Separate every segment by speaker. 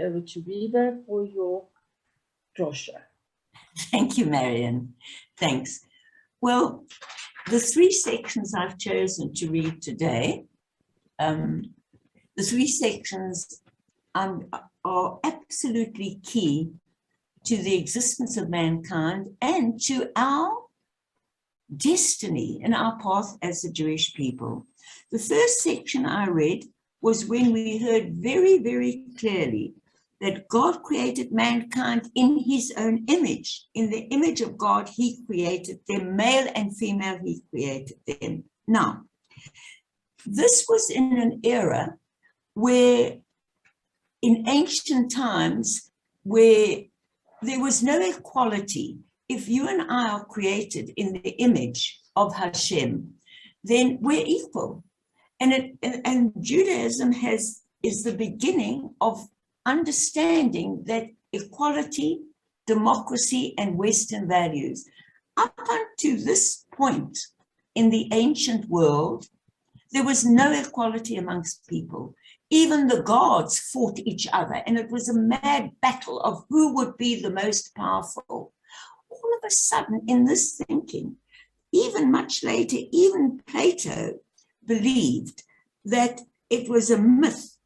Speaker 1: over to Viva for your drosha.
Speaker 2: Thank you, Marion. Thanks. Well, the three sections I've chosen to read today, the three sections are absolutely key to the existence of mankind and to our destiny and our path as the Jewish people. The first section I read was when we heard very, very clearly that God created mankind in his own image. In the image of God, he created them, male and female, he created them. Now, this was in an era where, in ancient times, where there was no equality. If you and I are created in the image of Hashem, then we're equal. And Judaism is the beginning of understanding that equality, democracy, and Western values. Up until this point in the ancient world, there was no equality amongst people. Even the gods fought each other, and it was a mad battle of who would be the most powerful. All of a sudden, in this thinking, even much later, even Plato believed that it was a myth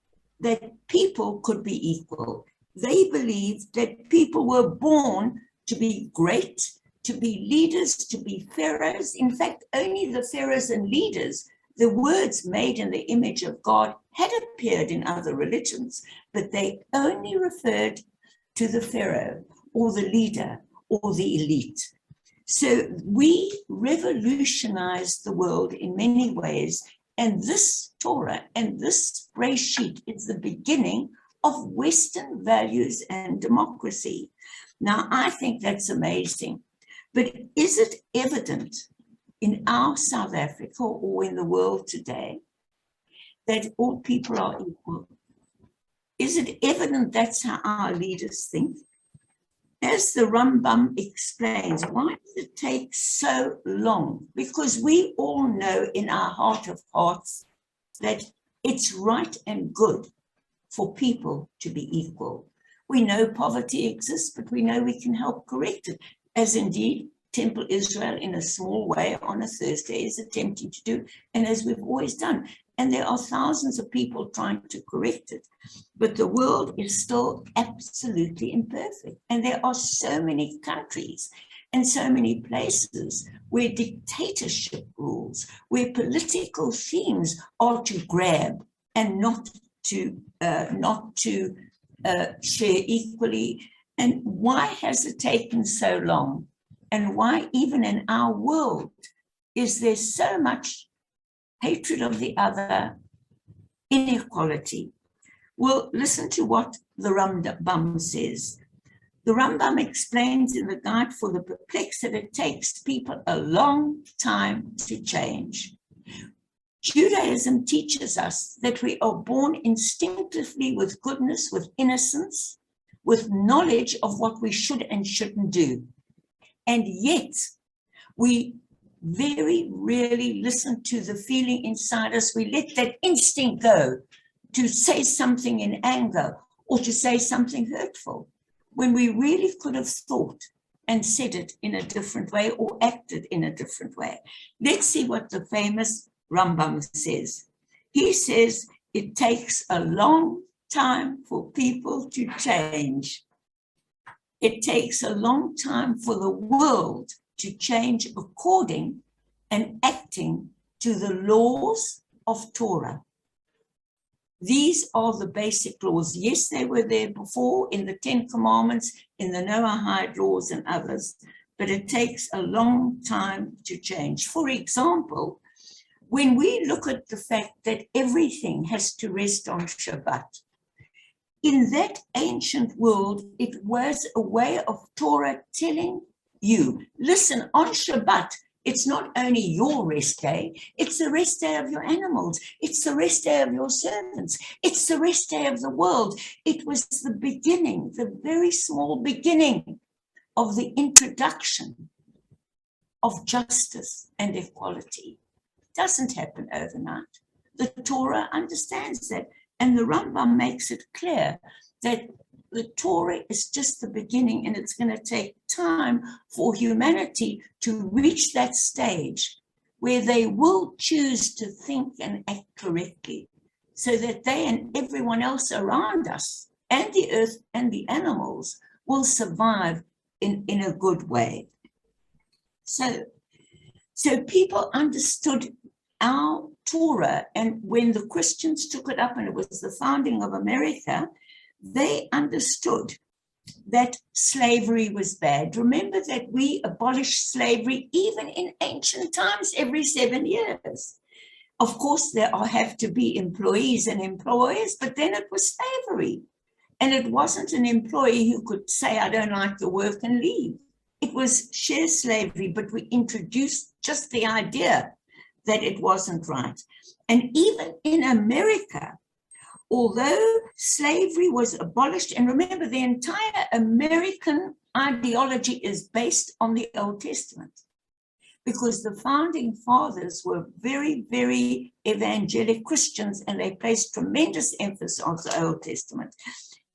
Speaker 2: that people could be equal. They believed that people were born to be great, to be leaders, to be pharaohs. In fact, only the pharaohs and leaders, the words made in the image of God, had appeared in other religions, but they only referred to the pharaoh or the leader or the elite. So we revolutionized the world in many ways, and this Torah and this Breshit is the beginning of Western values and democracy. Now, I think that's amazing, but is it evident in our South Africa or in the world today that all people are equal? Is it evident that's how our leaders think? As the Rambam explains, why does it take so long? Because we all know in our heart of hearts that it's right and good for people to be equal. We know poverty exists, but we know we can help correct it, as indeed Temple Israel in a small way on a Thursday is attempting to do, and as we've always done. And there are thousands of people trying to correct it, but the world is still absolutely imperfect. And there are so many countries and so many places where dictatorship rules, where political themes are to grab and not to share equally. And why has it taken so long? And why, even in our world, is there so much hatred of the other, inequality? Well, listen to what the Rambam says. The Rambam explains in the Guide for the Perplexed that it takes people a long time to change. Judaism teaches us that we are born instinctively with goodness, with innocence, with knowledge of what we should and shouldn't do. And yet, we very rarely listen to the feeling inside us. We let that instinct go to say something in anger or to say something hurtful, when we really could have thought and said it in a different way or acted in a different way. Let's see what the famous Rambam says. He says it takes a long time for people to change. It takes a long time for the world to change according and acting to the laws of Torah. These are the basic laws. Yes, they were there before in the 10 Commandments, in the Noahide laws and others, but it takes a long time to change. For example, when we look at the fact that everything has to rest on Shabbat, in that ancient world, it was a way of Torah telling you, listen, on Shabbat, it's not only your rest day, it's the rest day of your animals, it's the rest day of your servants, it's the rest day of the world. It was the beginning, the very small beginning of the introduction of justice and equality. It doesn't happen overnight. The Torah understands that. And the Rambam makes it clear that the Torah is just the beginning, and it's going to take time for humanity to reach that stage where they will choose to think and act correctly, so that they and everyone else around us and the earth and the animals will survive in a good way. So people understood our Torah, and when the Christians took it up and it was the founding of America, they understood that slavery was bad. Remember that we abolished slavery even in ancient times every 7 years. Of course, there have to be employees and employers, but then it was slavery. And it wasn't an employee who could say, I don't like the work and leave. It was sheer slavery, but we introduced just the idea that it wasn't right. And even in America, although slavery was abolished, and remember, the entire American ideology is based on the Old Testament, because the founding fathers were very, very evangelic Christians, and they placed tremendous emphasis on the Old Testament.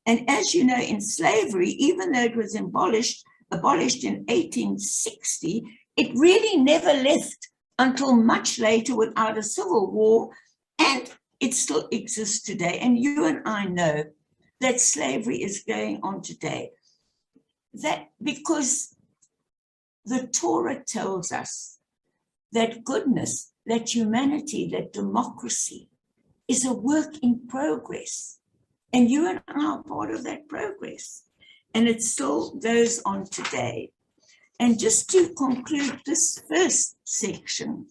Speaker 2: And as you know, in slavery, even though it was abolished in 1860, it really never left until much later without a civil war, and it still exists today. And you and I know that slavery is going on today. That because the Torah tells us that goodness, that humanity, that democracy is a work in progress. And you and I are part of that progress. And it still goes on today. And just to conclude this first section,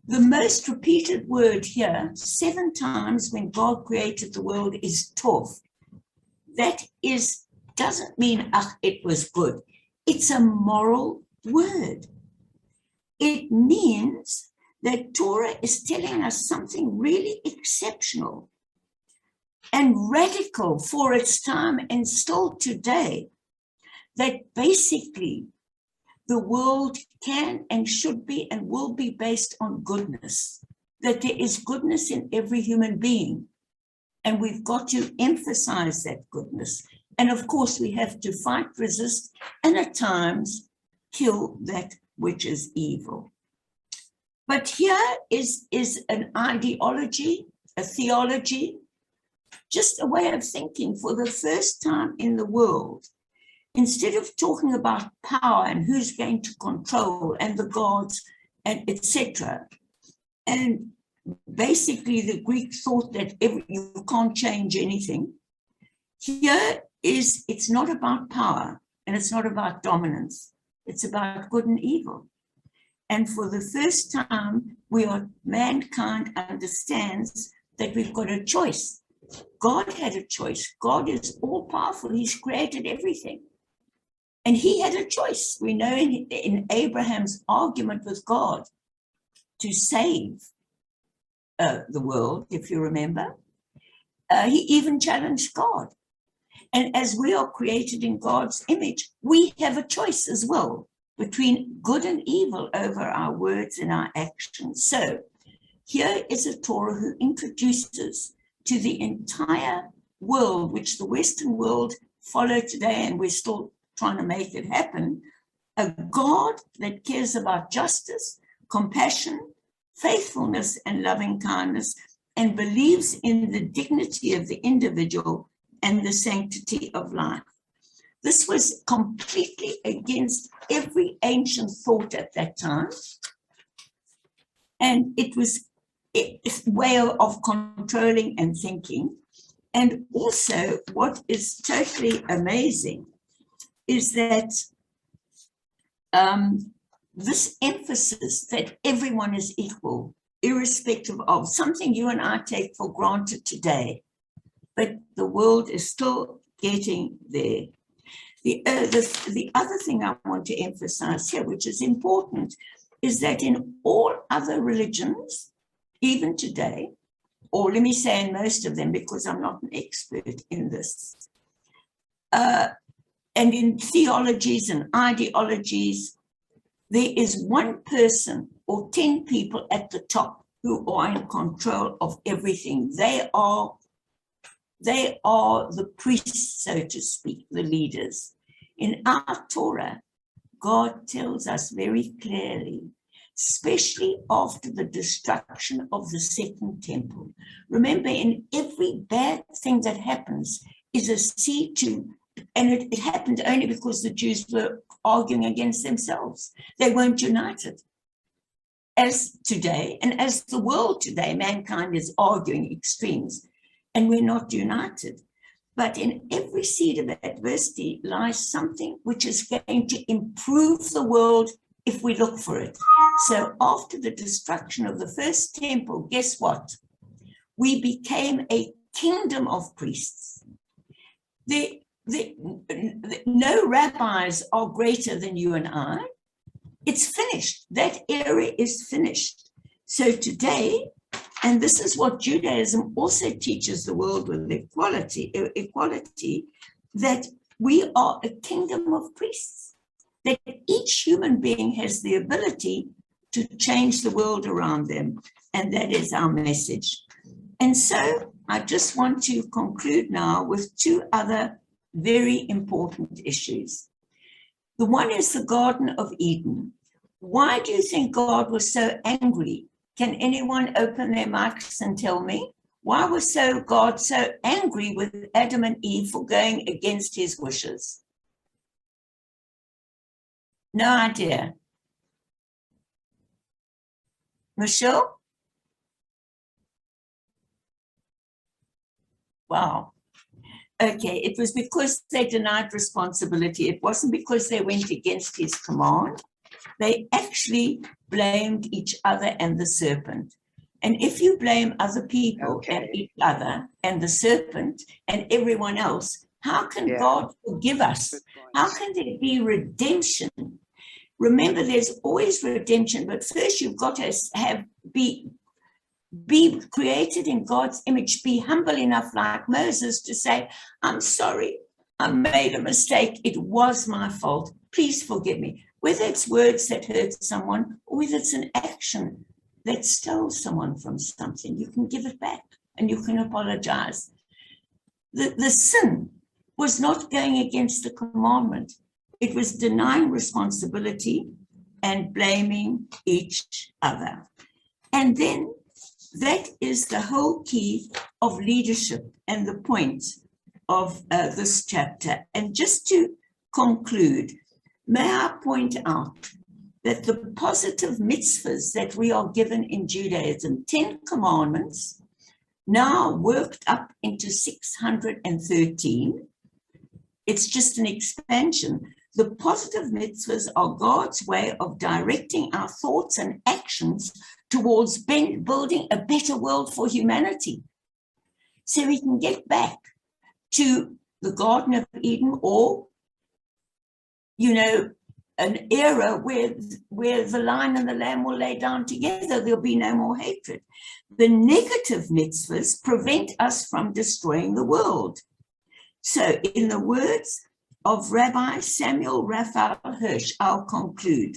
Speaker 2: the most repeated word here 7 times when God created the world is tov. That doesn't mean, it was good. It's a moral word. It means that Torah is telling us something really exceptional and radical for its time and still today, that basically the world can and should be and will be based on goodness, that there is goodness in every human being. And we've got to emphasize that goodness. And of course, we have to fight, resist, and at times kill that which is evil. But here is an ideology, a theology, just a way of thinking. For the first time in the world, instead of talking about power and who's going to control and the gods and etc., and basically the Greek thought that you can't change anything. Here it's not about power and it's not about dominance. It's about good and evil. And for the first time, mankind understands that we've got a choice. God had a choice. God is all powerful. He's created everything. And he had a choice. We know in Abraham's argument with God to save the world, if you remember, he even challenged God. And as we are created in God's image, we have a choice as well between good and evil over our words and our actions. So here is a Torah who introduces to the entire world, which the Western world follow today, and we're still trying to make it happen, a God that cares about justice, compassion, faithfulness, and loving kindness, and believes in the dignity of the individual and the sanctity of life. This was completely against every ancient thought at that time. And it was a way of controlling and thinking. And also, what is totally amazing is that this emphasis that everyone is equal, irrespective of something you and I take for granted today, but the world is still getting there. The other thing I want to emphasize here, which is important, is that in all other religions, even today, or let me say in most of them, because I'm not an expert in this, and in theologies and ideologies, there is one person or 10 people at the top who are in control of everything. They are They are the priests, so to speak, the leaders. In our Torah, God tells us very clearly, especially after the destruction of the second temple. Remember, in every bad thing that happens is a seed to, and it happened only because the Jews were arguing against themselves. They weren't united. As today, and as the world today, mankind is arguing extremes, and we're not united. But in every seed of adversity lies something which is going to improve the world if we look for it. So after the destruction of the first temple, guess what? We became a kingdom of priests. No rabbis are greater than you and I. It's finished. That era is finished. So today, and this is what Judaism also teaches the world with equality, that we are a kingdom of priests, that each human being has the ability to change the world around them. And that is our message. And so I just want to conclude now with two other very important issues. The one is the Garden of Eden. Why do you think God was so angry? Can anyone open their mics and tell me? Why was God so angry with Adam and Eve for going against his wishes? No idea. Michelle? Wow. Okay, it was because they denied responsibility. It wasn't because they went against his command. They actually blamed each other and the serpent. And if you blame other people and each other and the serpent and everyone else, how can God forgive us? How can there be redemption? Remember, there's always redemption, but first you've got to be created in God's image, be humble enough like Moses to say, I'm sorry, I made a mistake. It was my fault. Please forgive me. Whether it's words that hurt someone or whether it's an action that stole someone from something, you can give it back and you can apologize. The sin was not going against the commandment. It was denying responsibility and blaming each other. And then that is the whole key of leadership and the point of this chapter. And just to conclude, may I point out that the positive mitzvahs that we are given in Judaism, 10 commandments, now worked up into 613. It's just an expansion. The positive mitzvahs are God's way of directing our thoughts and actions towards building a better world for humanity. So we can get back to the Garden of Eden, or, an era where the lion and the lamb will lay down together. There'll be no more hatred. The negative mitzvahs prevent us from destroying the world. So in the words of Rabbi Samuel Raphael Hirsch, I'll conclude.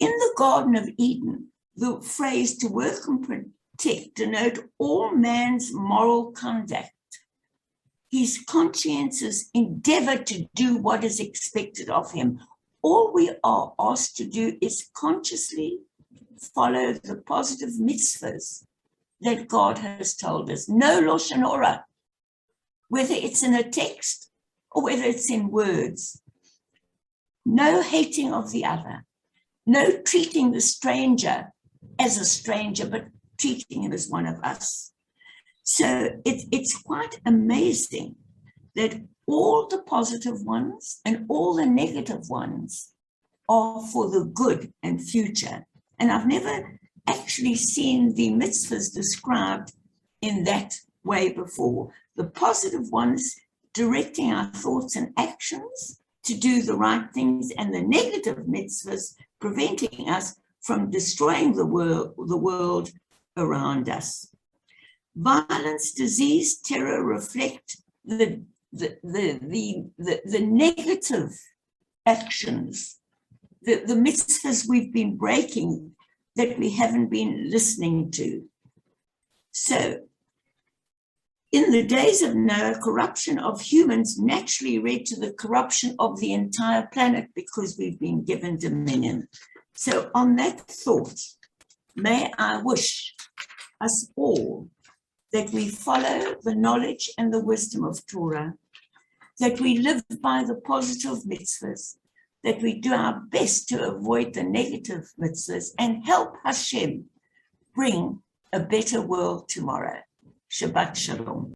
Speaker 2: In the Garden of Eden, the phrase to work and protect denote all man's moral conduct, his conscientious endeavor to do what is expected of him. All we are asked to do is consciously follow the positive mitzvahs that God has told us. No lashon hara, whether it's in a text or whether it's in words. No hating of the other. No treating the stranger as a stranger, but treating him as one of us. So it's quite amazing that all the positive ones and all the negative ones are for the good and future. And I've never actually seen the mitzvahs described in that way before. The positive ones directing our thoughts and actions to do the right things, and the negative mitzvahs preventing us from destroying the world around us. Violence, disease, terror reflect the negative actions, the mitzvahs we've been breaking that we haven't been listening to. So In the days of Noah, corruption of humans naturally led to the corruption of the entire planet because we've been given dominion. So on that thought, may I wish us all that we follow the knowledge and the wisdom of Torah, that we live by the positive mitzvahs, that we do our best to avoid the negative mitzvahs and help Hashem bring a better world tomorrow. Shabbat Shalom.